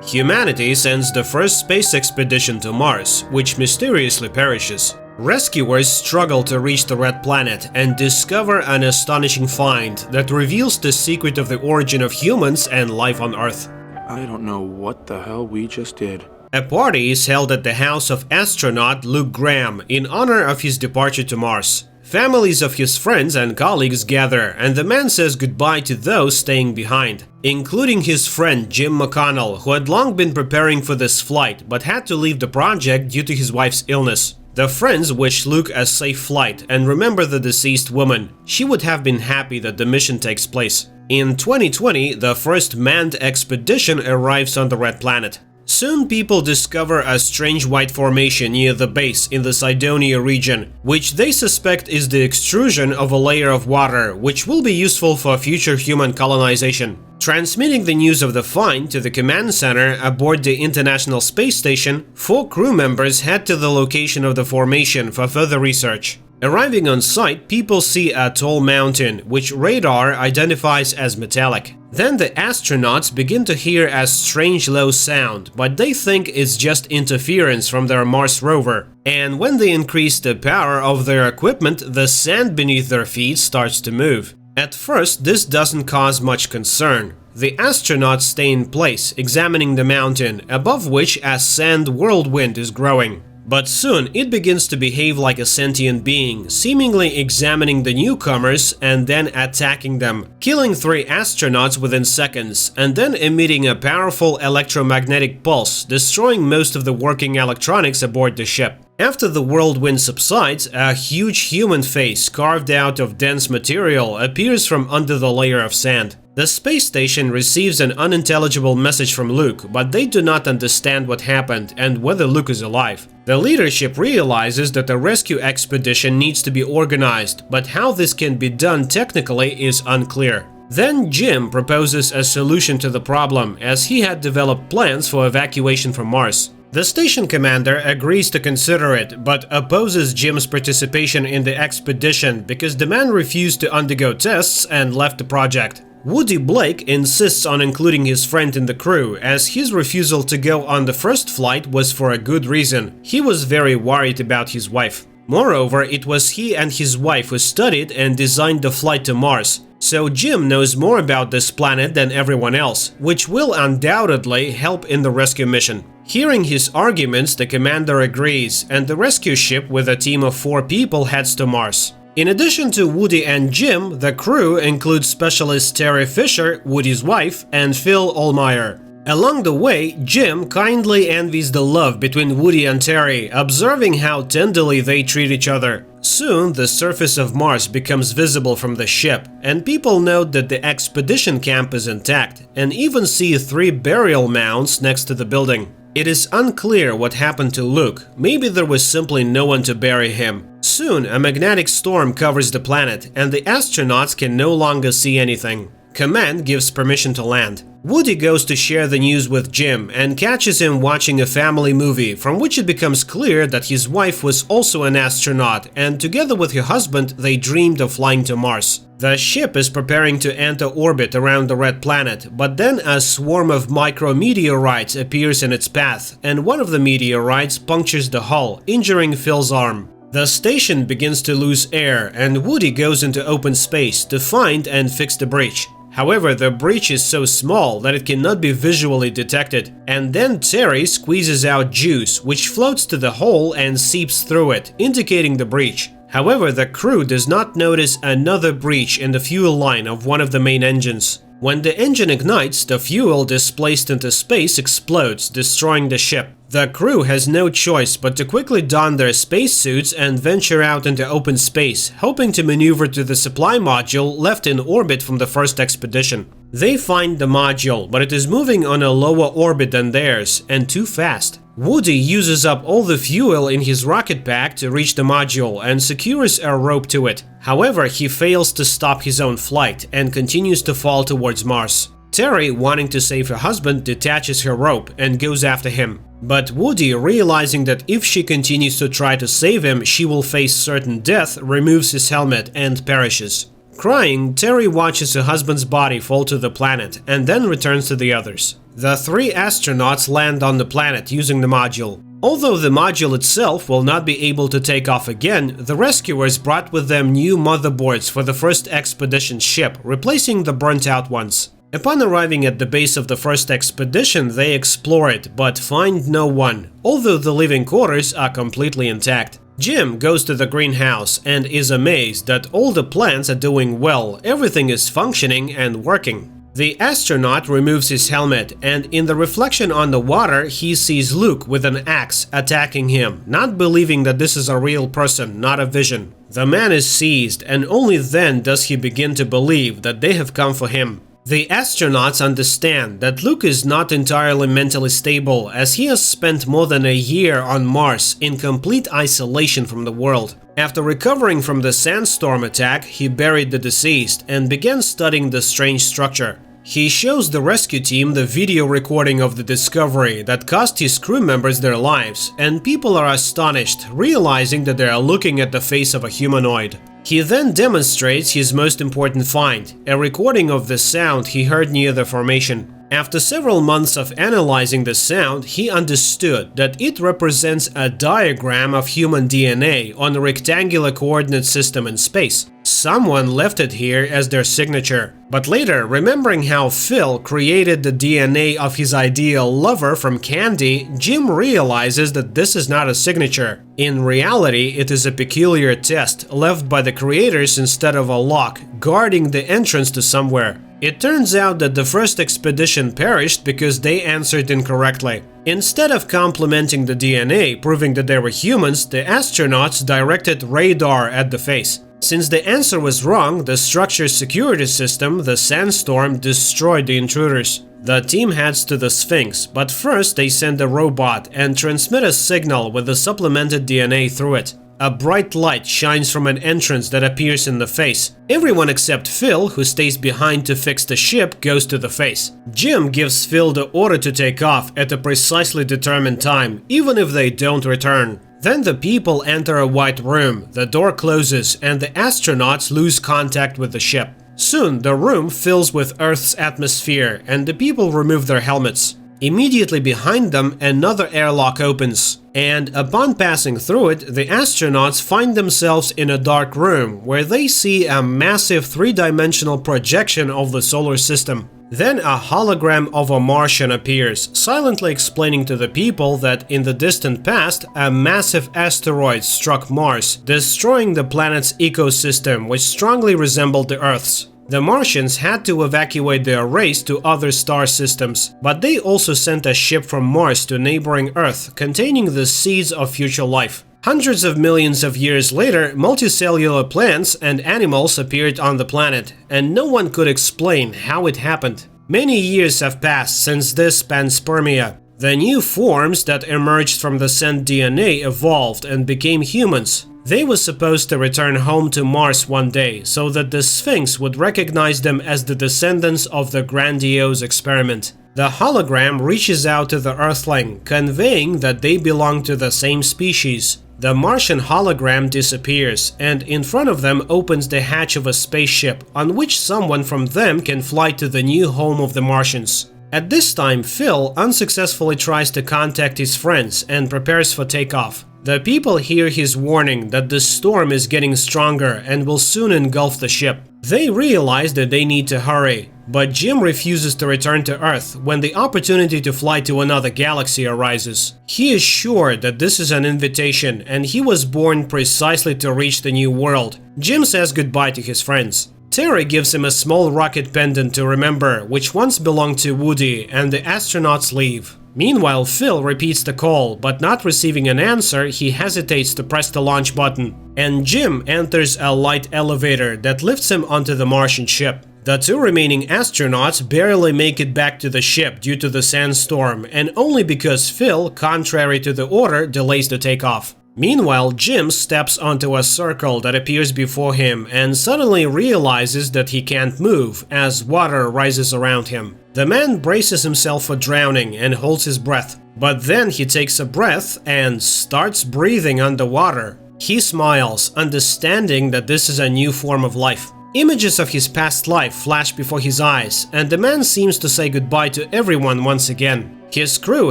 Humanity sends the first space expedition to Mars, which mysteriously perishes. Rescuers struggle to reach the Red Planet and discover an astonishing find that reveals the secret of the origin of humans and life on Earth. I don't know what the hell we just did. A party is held at the house of astronaut Luke Graham in honor of his departure to Mars. Families of his friends and colleagues gather, and the man says goodbye to those staying behind, including his friend Jim McConnell, who had long been preparing for this flight but had to leave the project due to his wife's illness. The friends wish Luke a safe flight and remember the deceased woman. She would have been happy that the mission takes place. In 2020, the first manned expedition arrives on the Red Planet. Soon people discover a strange white formation near the base in the Cydonia region, which they suspect is the extrusion of a layer of water, which will be useful for future human colonization. Transmitting the news of the find to the command center aboard the International Space Station, 4 crew members head to the location of the formation for further research. Arriving on site, people see a tall mountain, which radar identifies as metallic. Then the astronauts begin to hear a strange low sound, but they think it's just interference from their Mars rover. And when they increase the power of their equipment, the sand beneath their feet starts to move. At first, this doesn't cause much concern. The astronauts stay in place, examining the mountain, above which a sand whirlwind is growing. But soon it begins to behave like a sentient being, seemingly examining the newcomers and then attacking them, killing 3 astronauts within seconds, and then emitting a powerful electromagnetic pulse, destroying most of the working electronics aboard the ship. After the whirlwind subsides, a huge human face carved out of dense material appears from under the layer of sand. The space station receives an unintelligible message from Luke, but they do not understand what happened and whether Luke is alive. The leadership realizes that a rescue expedition needs to be organized, but how this can be done technically is unclear. Then Jim proposes a solution to the problem, as he had developed plans for evacuation from Mars. The station commander agrees to consider it, but opposes Jim's participation in the expedition because the man refused to undergo tests and left the project. Woody Blake insists on including his friend in the crew, as his refusal to go on the first flight was for a good reason. He was very worried about his wife. Moreover, it was he and his wife who studied and designed the flight to Mars. So Jim knows more about this planet than everyone else, which will undoubtedly help in the rescue mission. Hearing his arguments, the commander agrees, and the rescue ship with a team of 4 people heads to Mars. In addition to Woody and Jim, the crew includes specialist Terry Fisher, Woody's wife, and Phil Allmeyer. Along the way, Jim kindly envies the love between Woody and Terry, observing how tenderly they treat each other. Soon, the surface of Mars becomes visible from the ship, and people note that the expedition camp is intact, and even see 3 burial mounds next to the building. It is unclear what happened to Luke. Maybe there was simply no one to bury him. Soon, a magnetic storm covers the planet, and the astronauts can no longer see anything. Command gives permission to land. Woody goes to share the news with Jim and catches him watching a family movie, from which it becomes clear that his wife was also an astronaut, and together with her husband they dreamed of flying to Mars. The ship is preparing to enter orbit around the Red Planet, but then a swarm of micrometeorites appears in its path, and one of the meteorites punctures the hull, injuring Phil's arm. The station begins to lose air, and Woody goes into open space to find and fix the breach. However, the breach is so small that it cannot be visually detected, and then Terry squeezes out juice, which floats to the hole and seeps through it, indicating the breach. However, the crew does not notice another breach in the fuel line of one of the main engines. When the engine ignites, the fuel displaced into space explodes, destroying the ship. The crew has no choice but to quickly don their spacesuits and venture out into open space, hoping to maneuver to the supply module left in orbit from the first expedition. They find the module, but it is moving on a lower orbit than theirs, and too fast. Woody uses up all the fuel in his rocket pack to reach the module and secures a rope to it. However, he fails to stop his own flight and continues to fall towards Mars. Terry, wanting to save her husband, detaches her rope and goes after him. But Woody, realizing that if she continues to try to save him, she will face certain death, removes his helmet and perishes. Crying, Terry watches her husband's body fall to the planet and then returns to the others. The 3 astronauts land on the planet using the module. Although the module itself will not be able to take off again, the rescuers brought with them new motherboards for the first expedition ship, replacing the burnt-out ones. Upon arriving at the base of the first expedition, they explore it, but find no one, although the living quarters are completely intact. Jim goes to the greenhouse and is amazed that all the plants are doing well, everything is functioning and working. The astronaut removes his helmet, and in the reflection on the water, he sees Luke with an axe attacking him, not believing that this is a real person, not a vision. The man is seized, and only then does he begin to believe that they have come for him. The astronauts understand that Luke is not entirely mentally stable, as he has spent more than a year on Mars in complete isolation from the world. After recovering from the sandstorm attack, he buried the deceased and began studying the strange structure. He shows the rescue team the video recording of the discovery that cost his crew members their lives, and people are astonished, realizing that they are looking at the face of a humanoid. He then demonstrates his most important find, a recording of the sound he heard near the formation. After several months of analyzing the sound, he understood that it represents a diagram of human DNA on a rectangular coordinate system in space. Someone left it here as their signature. But later, remembering how Phil created the DNA of his ideal lover from candy, Jim realizes that this is not a signature. In reality, it is a peculiar test left by the creators instead of a lock, guarding the entrance to somewhere. It turns out that the first expedition perished because they answered incorrectly. Instead of complementing the DNA, proving that they were humans, the astronauts directed radar at the face. Since the answer was wrong, the structure's security system, the sandstorm, destroyed the intruders. The team heads to the Sphinx, but first they send a robot and transmit a signal with the supplemented DNA through it. A bright light shines from an entrance that appears in the face. Everyone except Phil, who stays behind to fix the ship, goes to the face. Jim gives Phil the order to take off at a precisely determined time, even if they don't return. Then the people enter a white room, the door closes, and the astronauts lose contact with the ship. Soon, the room fills with Earth's atmosphere, and the people remove their helmets. Immediately behind them, another airlock opens, and upon passing through it, the astronauts find themselves in a dark room where they see a massive 3-dimensional projection of the solar system. Then a hologram of a Martian appears, silently explaining to the people that in the distant past, a massive asteroid struck Mars, destroying the planet's ecosystem, which strongly resembled the Earth's. The Martians had to evacuate their race to other star systems, but they also sent a ship from Mars to neighboring Earth containing the seeds of future life. Hundreds of millions of years later, multicellular plants and animals appeared on the planet, and no one could explain how it happened. Many years have passed since this panspermia. The new forms that emerged from the sent DNA evolved and became humans. They were supposed to return home to Mars one day, so that the Sphinx would recognize them as the descendants of the grandiose experiment. The hologram reaches out to the Earthling, conveying that they belong to the same species. The Martian hologram disappears, and in front of them opens the hatch of a spaceship, on which someone from them can fly to the new home of the Martians. At this time, Phil unsuccessfully tries to contact his friends and prepares for takeoff. The people hear his warning that the storm is getting stronger and will soon engulf the ship. They realize that they need to hurry, but Jim refuses to return to Earth when the opportunity to fly to another galaxy arises. He is sure that this is an invitation and he was born precisely to reach the new world. Jim says goodbye to his friends. Terry gives him a small rocket pendant to remember, which once belonged to Woody, and the astronauts leave. Meanwhile, Phil repeats the call, but not receiving an answer, he hesitates to press the launch button. And Jim enters a light elevator that lifts him onto the Martian ship. The 2 remaining astronauts barely make it back to the ship due to the sandstorm, and only because Phil, contrary to the order, delays the takeoff. Meanwhile, Jim steps onto a circle that appears before him and suddenly realizes that he can't move as water rises around him. The man braces himself for drowning and holds his breath, but then he takes a breath and starts breathing underwater. He smiles, understanding that this is a new form of life. Images of his past life flash before his eyes, and the man seems to say goodbye to everyone once again. His crew,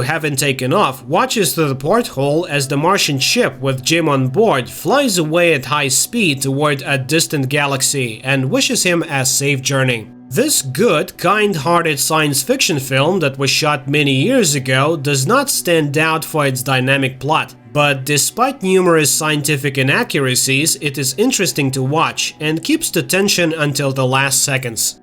having taken off, watches through the porthole as the Martian ship with Jim on board flies away at high speed toward a distant galaxy and wishes him a safe journey. This good, kind-hearted science fiction film that was shot many years ago does not stand out for its dynamic plot. But despite numerous scientific inaccuracies, it is interesting to watch and keeps the tension until the last seconds.